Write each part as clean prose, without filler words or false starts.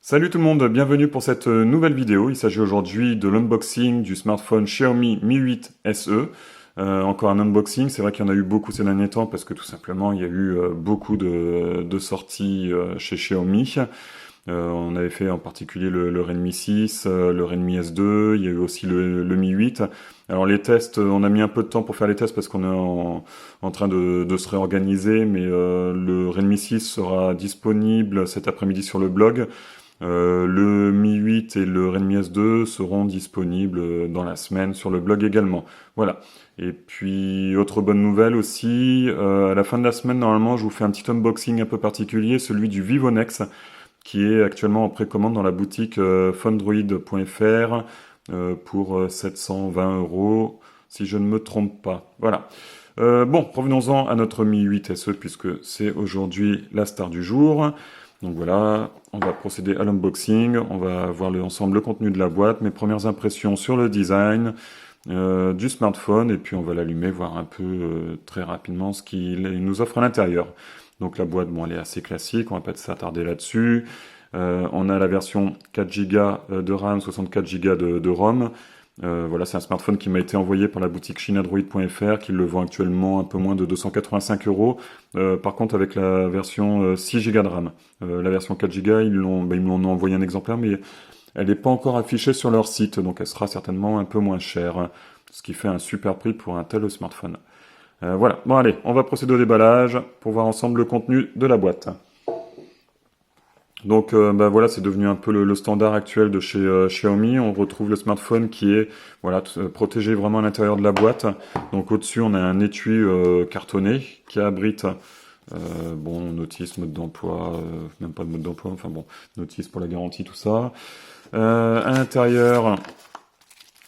Salut tout le monde, bienvenue pour cette nouvelle vidéo. Il s'agit aujourd'hui de l'unboxing du smartphone Xiaomi Mi 8 SE. Encore un unboxing, c'est vrai qu'il y en a eu beaucoup ces derniers temps parce que tout simplement il y a eu beaucoup de sorties chez Xiaomi. On avait fait en particulier le Redmi 6, le Redmi S2, il y a eu aussi le Mi 8. Alors les tests, on a mis un peu de temps pour faire les tests parce qu'on est en train de se réorganiser, mais le Redmi 6 sera disponible cet après-midi sur le blog. Le Mi 8 et le Redmi S2 seront disponibles dans la semaine sur le blog également. Voilà. Et puis, autre bonne nouvelle aussi, à la fin de la semaine, normalement, je vous fais un petit unboxing un peu particulier, celui du Vivonex, qui est actuellement en précommande dans la boutique Fundroid.fr pour 720 euros, si je ne me trompe pas. Voilà. Bon, revenons-en à notre Mi 8 SE, puisque c'est aujourd'hui la star du jour. Donc voilà, on va procéder à l'unboxing, on va voir ensemble le contenu de la boîte, mes premières impressions sur le design du smartphone, et puis on va l'allumer, voir un peu très rapidement ce qu'il nous offre à l'intérieur. Donc la boîte, bon, elle est assez classique, on va pas s'attarder là-dessus. On a la version 4 Go de RAM, 64 Go de ROM. Voilà, c'est un smartphone qui m'a été envoyé par la boutique chinadroid.fr, qui le vend actuellement un peu moins de 285 euros. Par contre, avec la version 6 Go de RAM. La version 4 Go, ils me l'ont envoyé un exemplaire, mais elle n'est pas encore affichée sur leur site, donc elle sera certainement un peu moins chère, ce qui fait un super prix pour un tel smartphone. Voilà, bon allez, on va procéder au déballage pour voir ensemble le contenu de la boîte. Donc bah voilà, c'est devenu un peu le standard actuel de chez Xiaomi. On retrouve le smartphone qui est voilà protégé vraiment à l'intérieur de la boîte. Donc au-dessus, on a un étui cartonné qui abrite bon notice, mode d'emploi, même pas de mode d'emploi, enfin bon, notice pour la garantie, tout ça. À l'intérieur,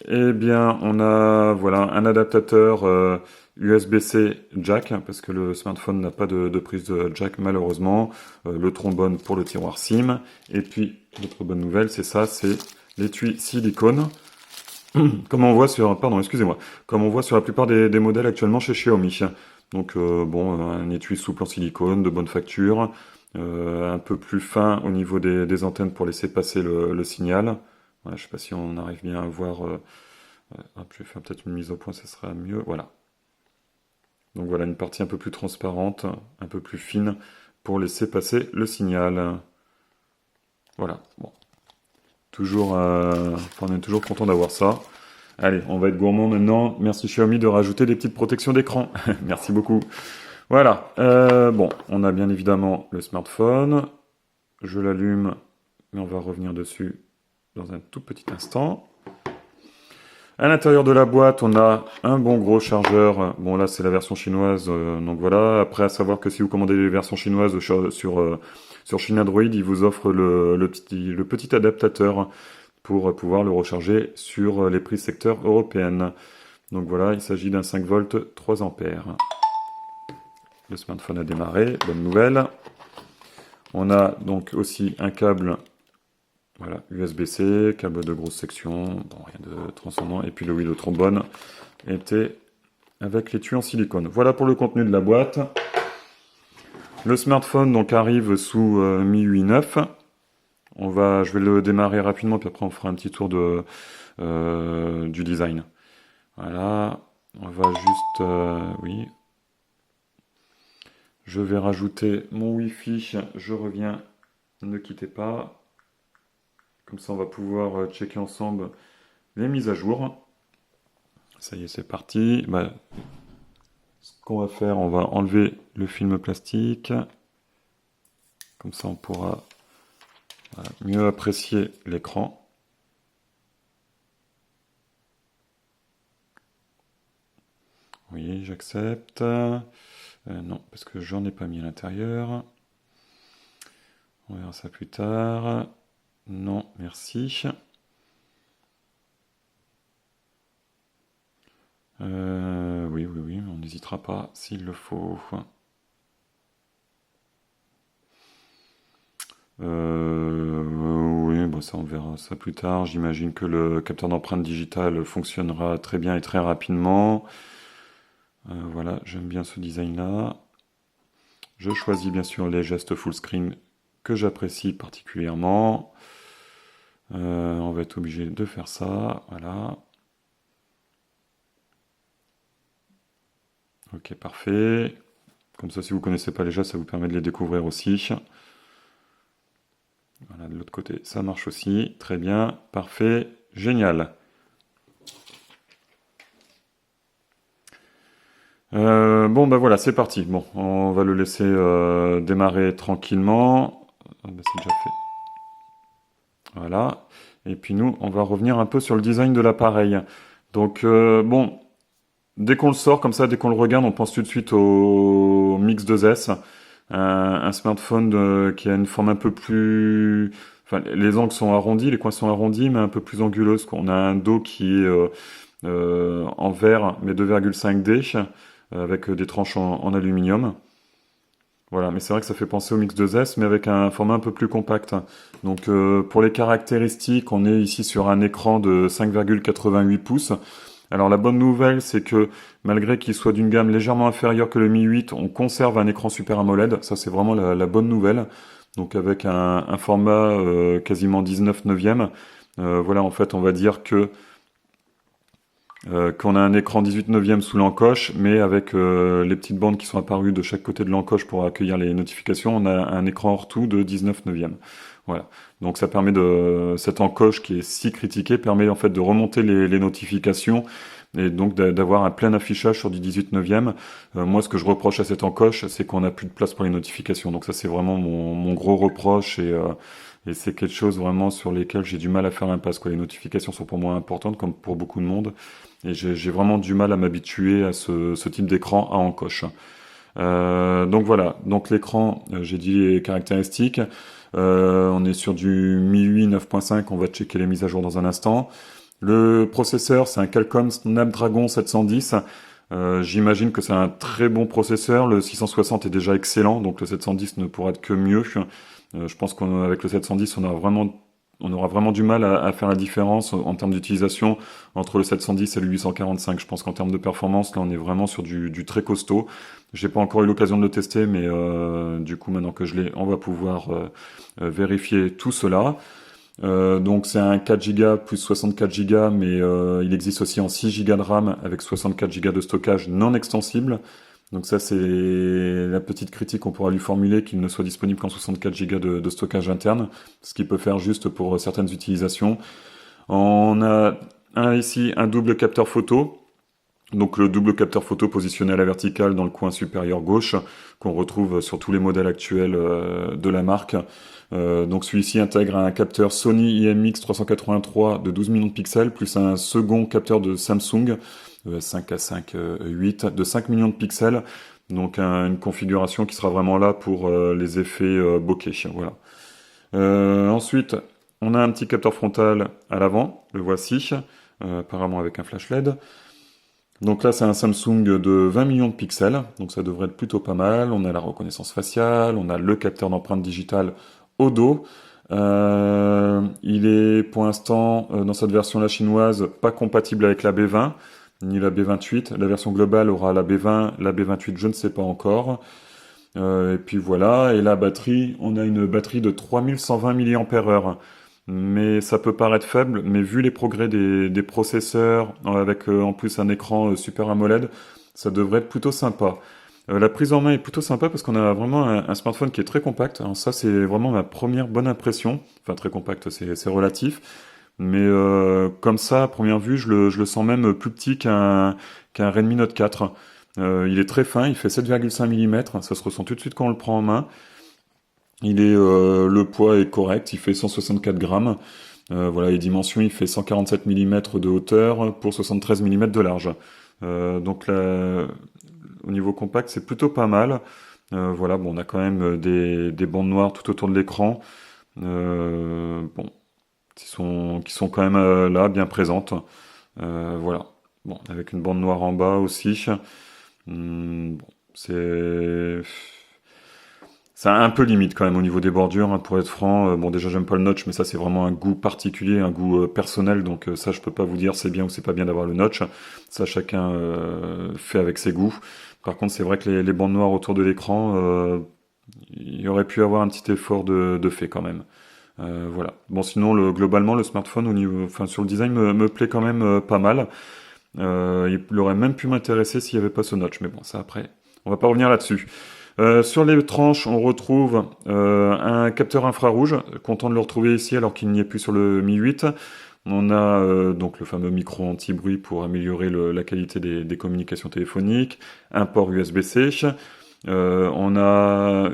eh bien, on a voilà un adaptateur USB-C jack, parce que le smartphone n'a pas de prise de jack malheureusement. Le trombone pour le tiroir SIM. Et puis, l'autre bonne nouvelle, c'est ça, c'est l'étui silicone. Comme on voit sur, pardon, excusez-moi, comme on voit sur la plupart des modèles actuellement chez Xiaomi. Donc bon, un étui souple en silicone, de bonne facture, un peu plus fin au niveau des antennes pour laisser passer le signal. Ouais, je sais pas si on arrive bien à voir. Hop, je vais faire peut-être une mise au point, ça sera mieux. Voilà. Donc voilà, une partie un peu plus transparente, un peu plus fine, pour laisser passer le signal. Voilà. Bon. Toujours, enfin, on est toujours content d'avoir ça. Allez, on va être gourmand maintenant. Merci Xiaomi de rajouter des petites protections d'écran. Merci beaucoup. Voilà. Bon, on a bien évidemment le smartphone. Je l'allume, mais on va revenir dessus dans un tout petit instant. À l'intérieur de la boîte, on a un bon gros chargeur. Bon, là, c'est la version chinoise, donc voilà. Après, à savoir que si vous commandez les versions chinoises sur Chinadroid, ils vous offrent le petit adaptateur pour pouvoir le recharger sur les prises secteur européennes. Donc voilà, il s'agit d'un 5 volts 3 ampères. Le smartphone a démarré, bonne nouvelle. On a donc aussi un câble, voilà, USB-C, câble de grosse section, bon, rien de transcendant. Et puis le trombone était avec l'étui en silicone. Voilà pour le contenu de la boîte. Le smartphone donc arrive sous MIUI 9. Je vais le démarrer rapidement, puis après on fera un petit tour du design. Voilà, on va juste, oui. Je vais rajouter mon Wi-Fi, je reviens, ne quittez pas. Comme ça, on va pouvoir checker ensemble les mises à jour. Ça y est, c'est parti. Bah, ce qu'on va faire, on va enlever le film plastique. Comme ça, on pourra mieux apprécier l'écran. Oui, j'accepte. Non, parce que j'en ai pas mis à l'intérieur. On verra ça plus tard. Non, merci. Oui, on n'hésitera pas s'il le faut. Oui, bon, ça on verra ça plus tard. J'imagine que le capteur d'empreinte digitale fonctionnera très bien et très rapidement. Voilà, j'aime bien ce design-là. Je choisis bien sûr les gestes full screen que j'apprécie particulièrement. On va être obligé de faire ça, voilà. Ok, parfait. Comme ça, si vous connaissez pas déjà, ça vous permet de les découvrir aussi. Voilà, de l'autre côté, ça marche aussi. Très bien, parfait, génial. Bon, bah voilà, c'est parti. Bon, on va le laisser démarrer tranquillement. Ah, bah, c'est déjà fait. Voilà. Et puis nous, on va revenir un peu sur le design de l'appareil. Donc, bon, dès qu'on le sort comme ça, dès qu'on le regarde, on pense tout de suite au Mix 2S, un smartphone qui a une forme un peu plus... Enfin, les angles sont arrondis, les coins sont arrondis, mais un peu plus anguleuse. On a un dos qui est en verre, mais 2,5D, avec des tranches en aluminium. Voilà, mais c'est vrai que ça fait penser au Mix 2S, mais avec un format un peu plus compact. Donc pour les caractéristiques, on est ici sur un écran de 5,88 pouces. Alors la bonne nouvelle, c'est que malgré qu'il soit d'une gamme légèrement inférieure que le Mi 8, on conserve un écran Super AMOLED. Ça, c'est vraiment la bonne nouvelle. Donc avec un format quasiment 19 neuvième. Voilà, en fait, on va dire que qu'on a un écran 18 neuvième sous l'encoche, mais avec les petites bandes qui sont apparues de chaque côté de l'encoche pour accueillir les notifications, on a un écran hors tout de 19 neuvième. Voilà. Donc ça permet cette encoche qui est si critiquée permet en fait de remonter les notifications et donc d'avoir un plein affichage sur du 18 neuvième. Moi, ce que je reproche à cette encoche, c'est qu'on n'a plus de place pour les notifications. Donc ça, c'est vraiment mon gros reproche et c'est quelque chose vraiment sur lesquels j'ai du mal à faire l'impasse, quoi. Les notifications sont pour moi importantes, comme pour beaucoup de monde. Et j'ai vraiment du mal à m'habituer à ce type d'écran à encoche. Donc voilà, donc l'écran, j'ai dit les caractéristiques. On est sur du MIUI 9.5, on va checker les mises à jour dans un instant. Le processeur, c'est un Qualcomm Snapdragon 710. J'imagine que c'est un très bon processeur. Le 660 est déjà excellent, donc le 710 ne pourra être que mieux. Je pense qu'avec le 710, on aura vraiment du mal à faire la différence en termes d'utilisation entre le 710 et le 845. Je pense qu'en termes de performance, là, on est vraiment sur du très costaud. J'ai pas encore eu l'occasion de le tester, mais du coup, maintenant que je l'ai, on va pouvoir vérifier tout cela. Donc c'est un 4 Go plus 64 Go, mais il existe aussi en 6 Go de RAM avec 64 Go de stockage non extensible. Donc ça, c'est la petite critique qu'on pourra lui formuler, qu'il ne soit disponible qu'en 64 Go de stockage interne, ce qui peut faire juste pour certaines utilisations. On a ici un double capteur photo. Donc le double capteur photo positionné à la verticale dans le coin supérieur gauche, qu'on retrouve sur tous les modèles actuels de la marque. Donc celui-ci intègre un capteur Sony IMX 383 de 12 millions de pixels, plus un second capteur de Samsung 5A5 8 de 5 millions de pixels. Donc une configuration qui sera vraiment là pour les effets bokeh. Voilà. Ensuite, on a un petit capteur frontal à l'avant, le voici, apparemment avec un flash LED. Donc là, c'est un Samsung de 20 millions de pixels, donc ça devrait être plutôt pas mal. On a la reconnaissance faciale, on a le capteur d'empreinte digitale au dos. Il est pour l'instant, dans cette version-là chinoise, pas compatible avec la B20, ni la B28. La version globale aura la B20, la B28, je ne sais pas encore. Et puis voilà, et la batterie, on a une batterie de 3120 mAh. Mais ça peut paraître faible, mais vu les progrès des processeurs, avec en plus un écran Super AMOLED, ça devrait être plutôt sympa. La prise en main est plutôt sympa parce qu'on a vraiment un smartphone qui est très compact. Alors ça, c'est vraiment ma première bonne impression. Enfin, très compact, c'est relatif. Mais comme ça, à première vue, je le sens même plus petit qu'un Redmi Note 4. Il est très fin, il fait 7,5 mm, ça se ressent tout de suite quand on le prend en main. Le poids est correct, il fait 164 grammes. Voilà, les dimensions, il fait 147 mm de hauteur pour 73 mm de large. Donc là, au niveau compact, c'est plutôt pas mal. Voilà, bon, on a quand même des bandes noires tout autour de l'écran. Bon, qui sont quand même là, bien présentes. Voilà. Bon, avec une bande noire en bas aussi. Bon, c'est un peu limite quand même au niveau des bordures, hein, pour être franc. Bon, déjà j'aime pas le notch, mais ça c'est vraiment un goût particulier, un goût personnel, donc ça je peux pas vous dire c'est bien ou c'est pas bien d'avoir le notch. Ça chacun fait avec ses goûts. Par contre, c'est vrai que les bandes noires autour de l'écran, il y aurait pu avoir un petit effort de fait quand même. Voilà. Bon, sinon, globalement, le smartphone, enfin, sur le design, me plaît quand même pas mal. Il aurait même pu m'intéresser s'il n'y avait pas ce notch, mais bon, ça après, on va pas revenir là-dessus. Sur les tranches, on retrouve un capteur infrarouge, content de le retrouver ici alors qu'il n'y est plus sur le Mi 8. On a donc le fameux micro anti-bruit pour améliorer la qualité des communications téléphoniques, un port USB-C. On a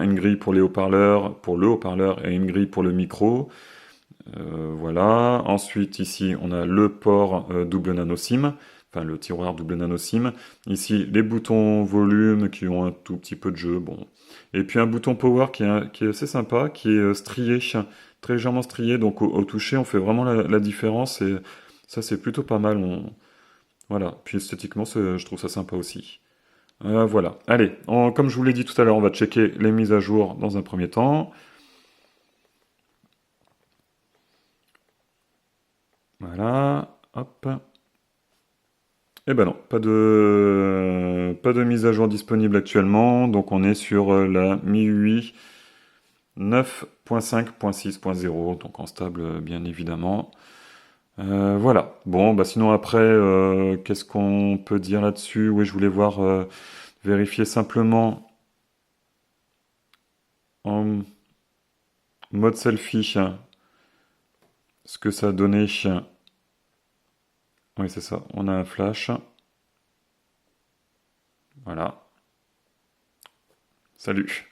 une grille pour les haut-parleurs, pour le haut-parleur, et une grille pour le micro. Voilà. Ensuite, ici, on a le port double nano SIM, enfin le tiroir double nano SIM. Ici, les boutons volume qui ont un tout petit peu de jeu, bon. Et puis un bouton power qui est assez sympa, qui est strié, très légèrement strié. Donc au toucher, on fait vraiment la différence et ça, c'est plutôt pas mal. Voilà. Puis esthétiquement, je trouve ça sympa aussi. Voilà. Allez, comme je vous l'ai dit tout à l'heure, on va checker les mises à jour dans un premier temps. Voilà, hop. Eh ben non, pas de mise à jour disponible actuellement, donc on est sur la MIUI 9.5.6.0, donc en stable bien évidemment. Voilà. Bon, bah sinon après, qu'est-ce qu'on peut dire là-dessus? Oui, je voulais voir, vérifier simplement en mode selfie ce que ça a donné. Oui, c'est ça. On a un flash. Voilà. Salut.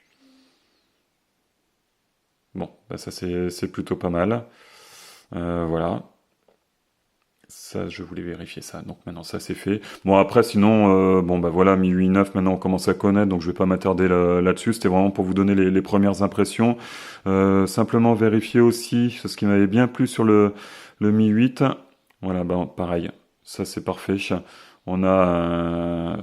Bon, bah ça c'est plutôt pas mal. Voilà. Ça, je voulais vérifier ça. Donc maintenant, ça c'est fait. Bon, après, sinon, bon, bah voilà, MIUI 9, maintenant on commence à connaître, donc je vais pas m'attarder là-dessus. C'était vraiment pour vous donner les premières impressions. Simplement vérifier aussi ce qui m'avait bien plu sur le Mi 8. Voilà, bah pareil. Ça c'est parfait. On a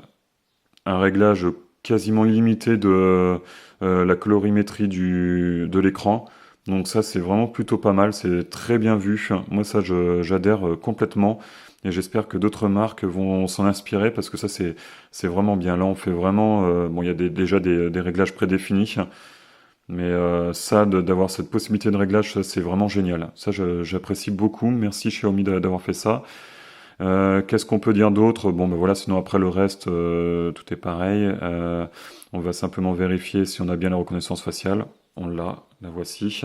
un réglage quasiment illimité de la colorimétrie de l'écran. Donc ça, c'est vraiment plutôt pas mal, c'est très bien vu. Moi, ça, j'adhère complètement. Et j'espère que d'autres marques vont s'en inspirer parce que ça, c'est vraiment bien. Là, on fait vraiment... bon, il y a déjà des réglages prédéfinis. Mais ça, d'avoir cette possibilité de réglage, ça, c'est vraiment génial. Ça, j'apprécie beaucoup. Merci Xiaomi d'avoir fait ça. Qu'est-ce qu'on peut dire d'autre? Bon, ben voilà, sinon après le reste, tout est pareil. On va simplement vérifier si on a bien la reconnaissance faciale. On l'a, la voici.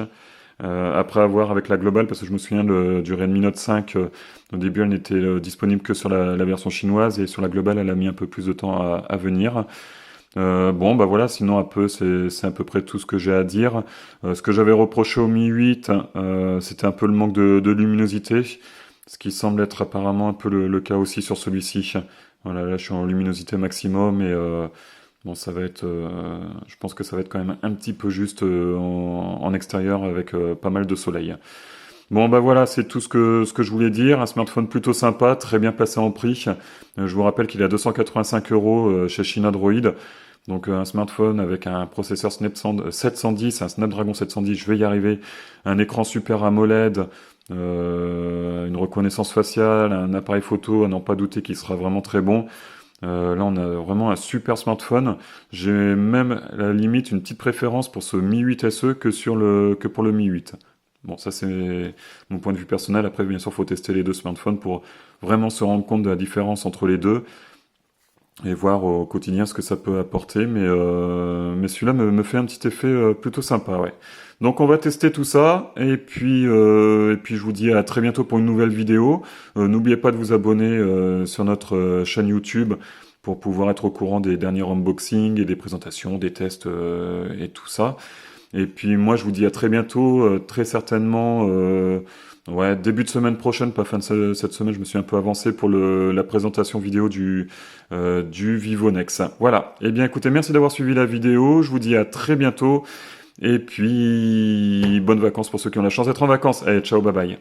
Après avoir avec la globale, parce que je me souviens du Redmi Note 5, au début elle n'était disponible que sur la version chinoise et sur la globale elle a mis un peu plus de temps à venir. Bon bah voilà, sinon un peu c'est à peu près tout ce que j'ai à dire. Ce que j'avais reproché au Mi 8, c'était un peu le manque de luminosité, ce qui semble être apparemment un peu le cas aussi sur celui-ci. Voilà, là je suis en luminosité maximum et bon, ça va être, je pense que ça va être quand même un petit peu juste en extérieur avec pas mal de soleil. Bon, bah voilà, c'est tout ce que je voulais dire. Un smartphone plutôt sympa, très bien placé en prix. Je vous rappelle qu'il est à 285 € chez China Droid. Donc un smartphone avec un processeur 710, un Snapdragon 710, je vais y arriver. Un écran Super AMOLED, une reconnaissance faciale, un appareil photo, à n'en pas douter qu'il sera vraiment très bon. Là, on a vraiment un super smartphone. J'ai même, à la limite, une petite préférence pour ce Mi 8 SE que pour le Mi 8. Bon, ça, c'est mon point de vue personnel. Après, bien sûr, faut tester les deux smartphones pour vraiment se rendre compte de la différence entre les deux et voir au quotidien ce que ça peut apporter. Mais celui-là me fait un petit effet plutôt sympa, ouais. Donc on va tester tout ça et puis je vous dis à très bientôt pour une nouvelle vidéo. N'oubliez pas de vous abonner sur notre chaîne YouTube pour pouvoir être au courant des derniers unboxings et des présentations, des tests et tout ça. Et puis moi je vous dis à très bientôt, très certainement ouais, début de semaine prochaine, pas fin de cette semaine, je me suis un peu avancé pour la présentation vidéo du Vivo Nex. Voilà. Eh bien écoutez, merci d'avoir suivi la vidéo, je vous dis à très bientôt. Et puis, bonnes vacances pour ceux qui ont la chance d'être en vacances. Allez, ciao, bye bye.